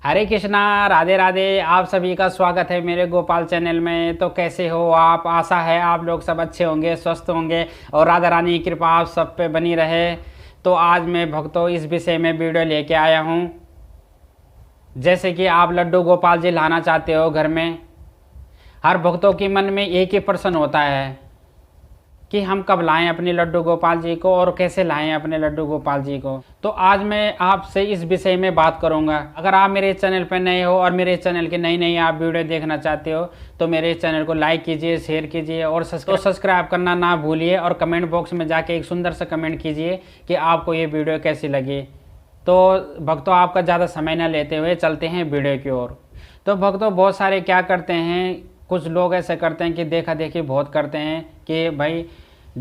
हरे कृष्णा, राधे राधे। आप सभी का स्वागत है मेरे गोपाल चैनल में। तो कैसे हो आप? आशा है आप लोग सब अच्छे होंगे, स्वस्थ होंगे और राधा रानी की कृपा आप सब पे बनी रहे। तो आज मैं भक्तों इस विषय में वीडियो लेके आया हूँ। जैसे कि आप लड्डू गोपाल जी लाना चाहते हो घर में। हर भक्तों के मन में एक ही प्रश्न होता है कि हम कब लाएं अपने लड्डू गोपाल जी को और कैसे लाएं अपने लड्डू गोपाल जी को। तो आज मैं आपसे इस विषय में बात करूंगा। अगर आप मेरे चैनल पर नए हो और मेरे चैनल की नई नई आप वीडियो देखना चाहते हो तो मेरे चैनल को लाइक कीजिए, शेयर कीजिए और सब्सक्राइब करना ना भूलिए। और कमेंट बॉक्स में जाके एक सुंदर सा कमेंट कीजिए कि आपको ये वीडियो कैसी लगी। तो भक्तों आपका ज़्यादा समय न लेते हुए चलते हैं वीडियो की ओर। तो भक्तों बहुत सारे क्या करते हैं, कुछ लोग ऐसे करते हैं कि देखा देखी बहुत करते हैं कि भाई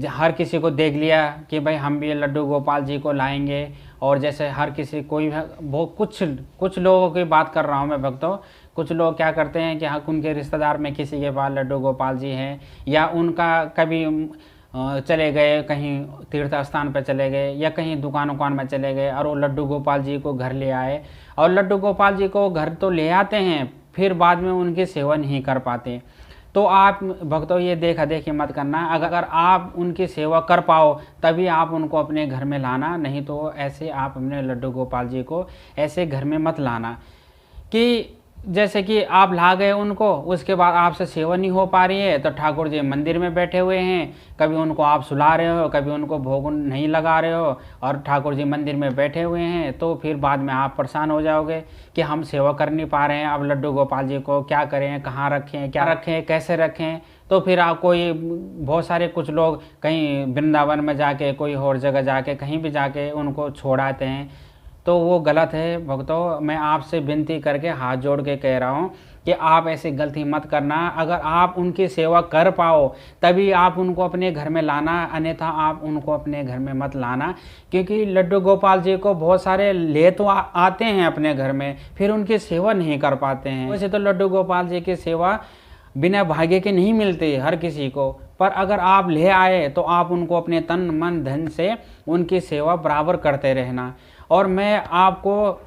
हर किसी को देख लिया कि भाई हम भी लड्डू गोपाल जी को लाएंगे। और जैसे हर किसी कोई वो कुछ लोगों की बात कर रहा हूँ मैं भक्तों। कुछ लोग क्या करते हैं कि हाँ उनके रिश्तेदार में किसी के पास लड्डू गोपाल जी हैं या उनका कभी चले गए कहीं तीर्थ स्थान पर चले गए या कहीं दुकान उकान में चले गए और वो लड्डू गोपाल जी को घर ले आए। और लड्डू गोपाल जी को घर तो ले आते हैं, फिर बाद में उनकी सेवा नहीं कर पाते। तो आप भक्तों ये देखा देखी मत करना। अगर आप उनकी सेवा कर पाओ तभी आप उनको अपने घर में लाना, नहीं तो ऐसे आप अपने लड्डू गोपाल जी को ऐसे घर में मत लाना कि जैसे कि आप ला गए उनको, उसके बाद आपसे सेवा नहीं हो पा रही है तो ठाकुर जी मंदिर में बैठे हुए हैं। कभी उनको आप सुला रहे हो, कभी उनको भोग नहीं लगा रहे हो और ठाकुर जी मंदिर में बैठे हुए हैं। तो फिर बाद में आप परेशान हो जाओगे कि हम सेवा कर नहीं पा रहे हैं, अब लड्डू गोपाल जी को क्या करें, कहाँ रखें, क्या रखें, कैसे रखें। तो फिर आप कोई बहुत सारे कुछ लोग कहीं वृंदावन में जाके कोई और जगह जाके कहीं भी जाके उनको छोड़ाते हैं। तो वो गलत है भक्तों। मैं आपसे विनती करके हाथ जोड़ के कह रहा हूँ कि आप ऐसी गलती मत करना। अगर आप उनकी सेवा कर पाओ तभी आप उनको अपने घर में लाना, अन्यथा आप उनको अपने घर में मत लाना। क्योंकि लड्डू गोपाल जी को बहुत सारे ले तो आते हैं अपने घर में, फिर उनकी सेवा नहीं कर पाते हैं। वैसे तो लड्डू गोपाल जी की सेवा बिना भाग्य के नहीं मिलती हर किसी को, पर अगर आप ले आए तो आप उनको अपने तन मन धन से उनकी सेवा बराबर करते रहना। और मैं आपको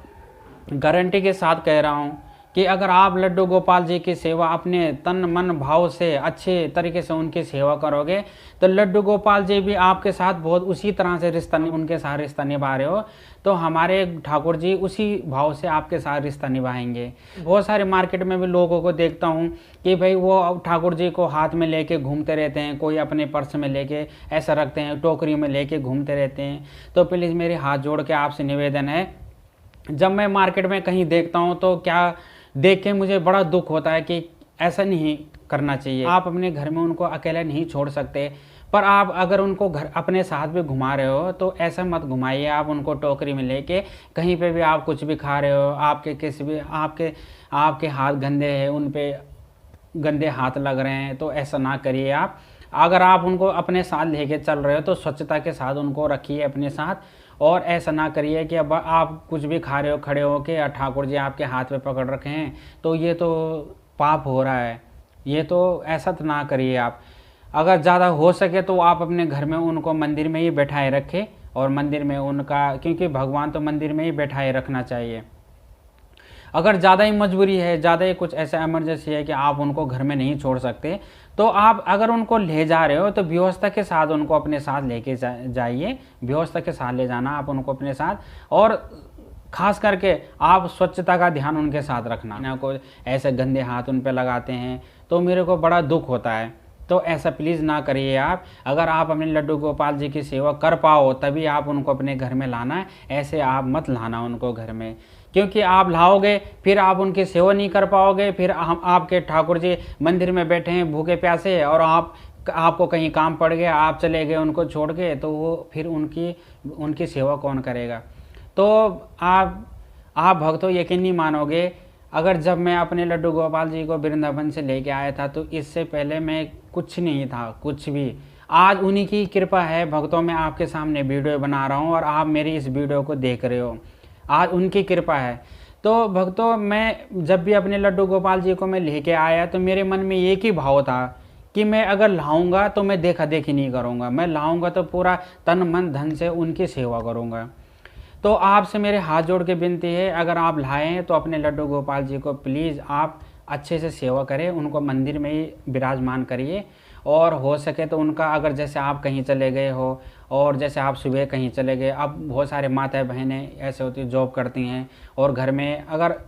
गारंटी के साथ कह रहा हूँ कि अगर आप लड्डू गोपाल जी की सेवा अपने तन मन भाव से अच्छे तरीके से उनकी सेवा करोगे तो लड्डू गोपाल जी भी आपके साथ बहुत उसी तरह से उनके साथ रिश्ता निभा रहे हो तो हमारे ठाकुर जी उसी भाव से आपके साथ रिश्ता निभाएंगे। बहुत सारे मार्केट में भी लोगों को देखता हूँ कि भाई वो ठाकुर जी को हाथ में लेके घूमते रहते हैं, कोई अपने पर्स में लेके ऐसा रखते हैं, टोकरी में लेके घूमते रहते हैं। तो प्लीज़ मेरे हाथ जोड़ के आपसे निवेदन है, जब मैं मार्केट में कहीं देखता हूँ तो क्या देख के मुझे बड़ा दुख होता है कि ऐसा नहीं करना चाहिए। आप अपने घर में उनको अकेला नहीं छोड़ सकते, पर आप अगर उनको घर अपने साथ भी घुमा रहे हो तो ऐसा मत घुमाइए। आप उनको टोकरी में लेके कहीं पे भी आप कुछ भी खा रहे हो, आपके किसी भी आपके हाथ गंदे हैं, उन पे गंदे हाथ लग रहे हैं, तो ऐसा ना करिए आप। अगर आप उनको अपने साथ लेके चल रहे हो तो स्वच्छता के साथ उनको रखिए अपने साथ। और ऐसा ना करिए कि अब आप कुछ भी खा रहे हो खड़े हो के ठाकुर जी आपके हाथ पे पकड़ रखे हैं तो ये तो पाप हो रहा है, ये तो ऐसा तो ना करिए आप। अगर ज़्यादा हो सके तो आप अपने घर में उनको मंदिर में ही बैठाए रखें और मंदिर में उनका, क्योंकि भगवान तो मंदिर में ही बैठाए रखना चाहिए। अगर ज़्यादा ही मजबूरी है, ज़्यादा ही कुछ ऐसा इमरजेंसी है कि आप उनको घर में नहीं छोड़ सकते तो आप अगर उनको ले जा रहे हो तो व्यवस्था के साथ उनको अपने साथ लेके जाइए। व्यवस्था के साथ ले जाना आप उनको अपने साथ, और खास करके आप स्वच्छता का ध्यान उनके साथ रखना। ना कोई ऐसे गंदे हाथ उन पे लगाते हैं तो मेरे को बड़ा दुख होता है। तो ऐसा प्लीज़ ना करिए आप। अगर आप अपने लड्डू गोपाल जी की सेवा कर पाओ तभी आप उनको अपने घर में लाना है, ऐसे आप मत लाना उनको घर में। क्योंकि आप लाओगे फिर आप उनकी सेवा नहीं कर पाओगे, फिर हम आपके ठाकुर जी मंदिर में बैठे हैं भूखे प्यासे और आपको कहीं काम पड़ गया, आप चले गए उनको छोड़ के, तो वो फिर उनकी सेवा कौन करेगा। तो आप भक्तों यकीन नहीं मानोगे, अगर जब मैं अपने लड्डू गोपाल जी को वृंदावन से लेके आया था तो इससे पहले मैं कुछ नहीं था, कुछ भी। आज उन्हीं की कृपा है भक्तों, मैं आपके सामने वीडियो बना रहा हूँ और आप मेरी इस वीडियो को देख रहे हो, आज उनकी कृपा है। तो भक्तों मैं जब भी अपने लड्डू गोपाल जी को मैं लेके आया तो मेरे मन में एक ही भाव था कि मैं अगर लाऊंगा तो मैं देखा देखी नहीं करूँगा, मैं लाऊंगा तो पूरा तन मन धन से उनकी सेवा करूँगा। तो आपसे मेरे हाथ जोड़ के विनती है, अगर आप लाएँ तो अपने लड्डू गोपाल जी को प्लीज़ आप अच्छे से सेवा करें, उनको मंदिर में ही विराजमान करिए। और हो सके तो उनका, अगर जैसे आप कहीं चले गए हो और जैसे आप सुबह कहीं चले गए, अब बहुत सारे माताएं बहनें ऐसे होती जॉब करती हैं और घर में, अगर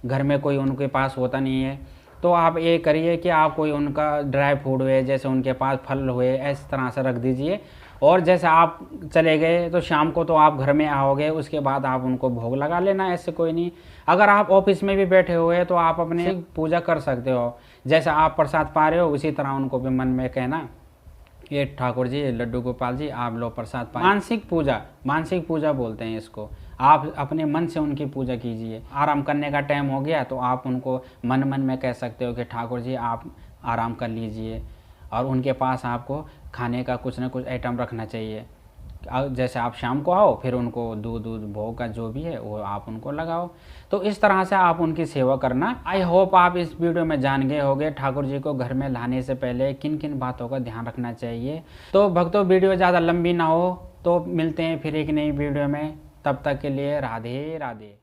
घर में कोई उनके पास होता नहीं है, तो आप ये करिए कि आप कोई उनका ड्राई फ्रूट हुए, जैसे उनके पास फल हुए, इस तरह से रख दीजिए। और जैसे आप चले गए तो शाम को तो आप घर में आओगे, उसके बाद आप उनको भोग लगा लेना, ऐसे कोई नहीं। अगर आप ऑफिस में भी बैठे हुए हैं तो आप अपने पूजा कर सकते हो, जैसे आप प्रसाद पा रहे हो उसी तरह उनको भी मन में कहना, ये ठाकुर जी, लड्डू गोपाल जी, आप लो प्रसाद पाए। मानसिक पूजा बोलते हैं इसको। आप अपने मन से उनकी पूजा कीजिए। आराम करने का टाइम हो गया तो आप उनको मन मन में कह सकते हो कि ठाकुर जी आप आराम कर लीजिए, और उनके पास आपको खाने का कुछ ना कुछ आइटम रखना चाहिए। जैसे आप शाम को आओ, फिर उनको दूध भोग का जो भी है वो आप उनको लगाओ। तो इस तरह से आप उनकी सेवा करना। आई होप आप इस वीडियो में जान गए होंगे ठाकुर जी को घर में लाने से पहले किन किन बातों का ध्यान रखना चाहिए। तो भक्तों, वीडियो ज़्यादा लंबी ना हो तो मिलते हैं फिर एक नई वीडियो में। तब तक के लिए राधे राधे।